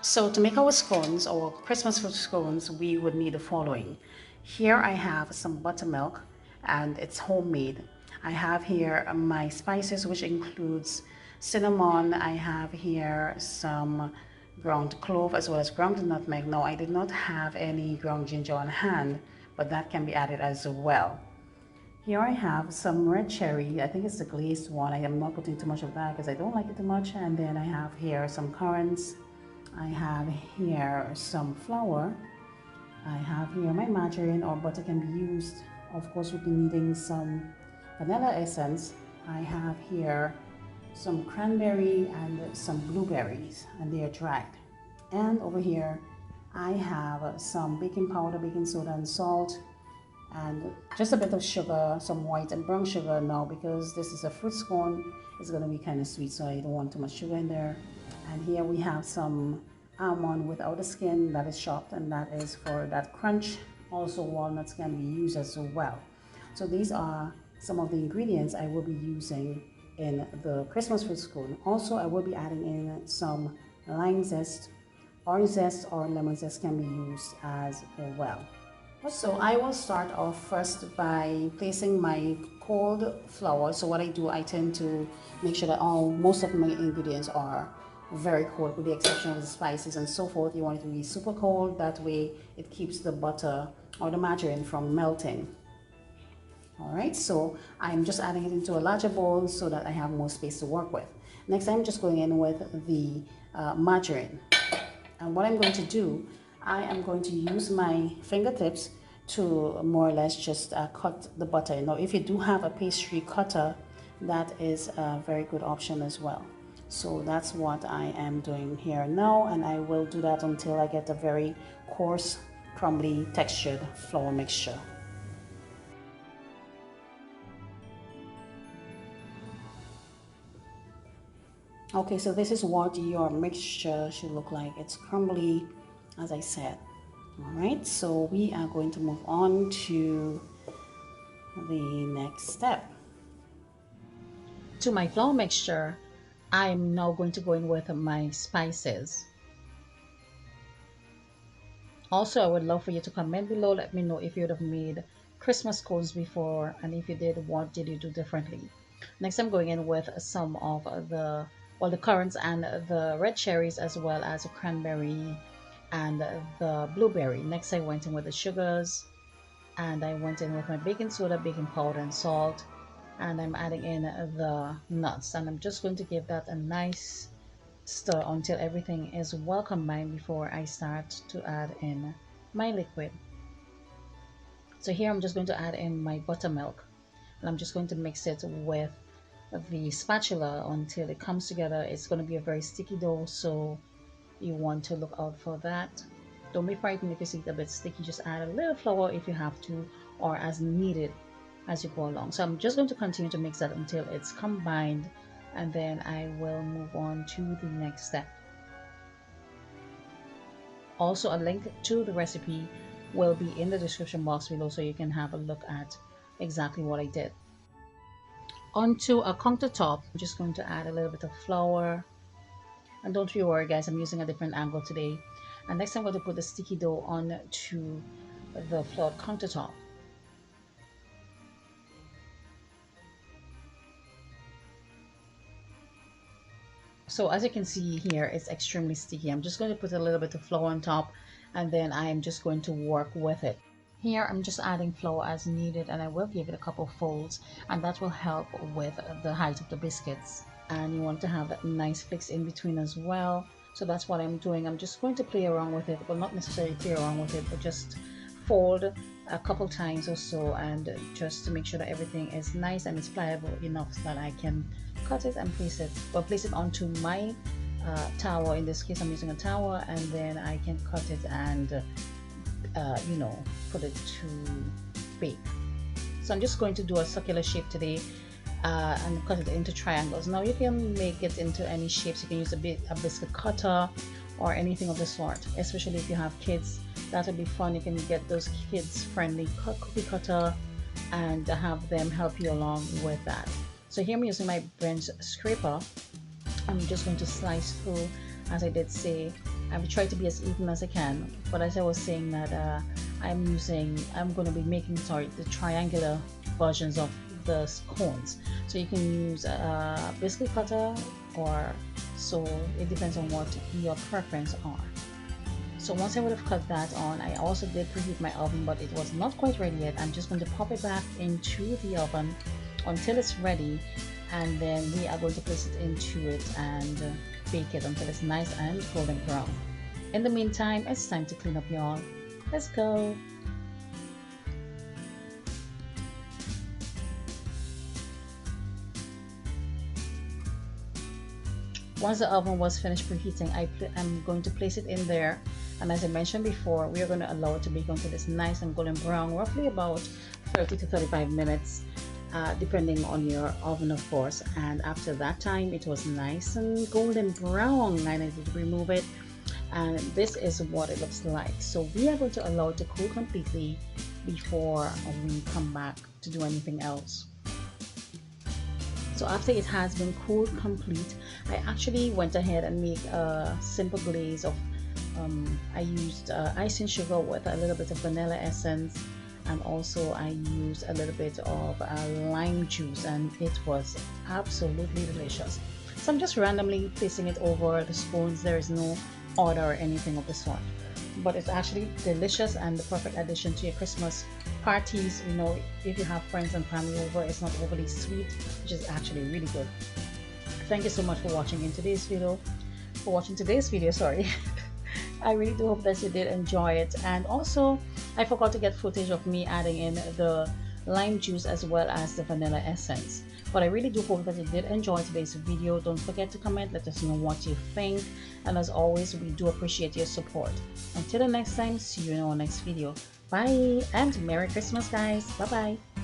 So to make our scones, our Christmas fruit scones, we would need the following. Here I have some buttermilk and it's homemade. I have here my spices, which includes cinnamon. I have here some ground clove as well as ground nutmeg. Now I did not have any ground ginger on hand, but that can be added as well. Here I have some red cherry. I think it's the glazed one. I am not putting too much of that because I don't like it too much. And then I have here some currants. I have here some flour. I have here my margarine or butter can be used. Of course, we'll be needing some vanilla essence. I have here some cranberry and some blueberries, and they are dried. And over here, I have some baking powder, baking soda, and salt, and just a bit of sugar, some white and brown sugar now because this is a fruit scone. It's going to be kind of sweet, so I don't want too much sugar in there. And here we have some almond without the skin that is chopped, and that is for that crunch. Also, walnuts can be used as well. So these are some of the ingredients I will be using in the Christmas fruit scone. Also, I will be adding in some lime zest, orange zest, or lemon zest can be used as well. So I will start off first by placing my cold flour. So what I do, I tend to make sure that most of my ingredients are very cold, with the exception of the spices and so forth. You want it to be super cold, that way it keeps the butter or the margarine from melting. All right, so I'm just adding it into a larger bowl so that I have more space to work with. Next, I'm just going in with the margarine. And what I'm going to do, I am going to use my fingertips to more or less just cut the butter. Now, if you do have a pastry cutter, that is a very good option as well. So that's what I am doing here now, and I will do that until I get a very coarse, crumbly textured flour mixture. Okay, so this is what your mixture should look like. It's crumbly, as I said. All right, so we are going to move on to the next step. To my flour mixture, I'm now going to go in with my spices. Also, I would love for you to comment below. Let me know if you would have made Christmas scones before, and if you did, what did you do differently? Next, I'm going in with some of the currants and the red cherries, as well as the cranberry and the blueberry. Next, I went in with the sugars, and I went in with my baking soda, baking powder, and salt, and I'm adding in the nuts, and I'm just going to give that a nice stir until everything is well combined before I start to add in my liquid. So here I'm just going to add in my buttermilk, and I'm just going to mix it with the spatula until it comes together. It's going to be a very sticky dough, so you want to look out for that. Don't be frightened if you see it a bit sticky. Just add a little flour if you have to, or as needed as you go along. So I'm just going to continue to mix that until it's combined, and then I will move on to the next step. Also, a link to the recipe will be in the description box below, so you can have a look at exactly what I did. Onto a countertop, I'm just going to add a little bit of flour. And don't you worry guys, I'm using a different angle today. And next I'm going to put the sticky dough onto the floured countertop. So as you can see here, it's extremely sticky. I'm just going to put a little bit of flour on top, and then I'm just going to work with it. Here I'm just adding flour as needed, and I will give it a couple folds, and that will help with the height of the biscuits. And you want to have that nice fix in between as well. So that's what I'm doing. I'm just going to play around with it. Well, not necessarily play around with it, but just fold a couple times or so, and just to make sure that everything is nice and it's pliable enough so that I can cut it and place it. Well, place it onto my tower. In this case, I'm using a tower, and then I can cut it and put it to bake. So I'm just going to do a circular shape today, and cut it into triangles. Now you can make it into any shapes. You can use a biscuit cutter or anything of the sort, especially if you have kids. That'll be fun. You can get those kids friendly cookie cutter and have them help you along with that. So here I'm using my bench scraper. I'm just going to slice through, as I did say, I will try to be as even as I can. But as I was saying that I'm going to be making, sorry, the triangular versions of the scones. So you can use a biscuit cutter, or so it depends on what your preference are. So once I would have cut that on, I also did preheat my oven, but it was not quite ready yet. I'm just going to pop it back into the oven until it's ready, and then we are going to place it into it and bake it until it's nice and golden brown. In the meantime, it's time to clean up, y'all. Let's go. Once the oven was finished preheating, I'm going to place it in there. And as I mentioned before, we are going to allow it to bake until it's nice and golden brown, roughly about 30 to 35 minutes, depending on your oven, of course. And after that time, it was nice and golden brown. And I did remove it, and this is what it looks like. So we are going to allow it to cool completely before we come back to do anything else. So after it has been cooled complete, I actually went ahead and made a simple glaze of I used icing sugar with a little bit of vanilla essence, and also I used a little bit of lime juice, and it was absolutely delicious. So I'm just randomly placing it over the scones. There is no order or anything of the sort, but it's actually delicious and the perfect addition to your Christmas parties. You know, if you have friends and family over, it's not overly sweet, which is actually really good. Thank you so much for watching today's video, sorry. I really do hope that you did enjoy it. And also, I forgot to get footage of me adding in the lime juice as well as the vanilla essence. But I really do hope that you did enjoy today's video. Don't forget to comment, let us know what you think. And as always, we do appreciate your support. Until the next time, see you in our next video. Bye and Merry Christmas, guys. Bye bye.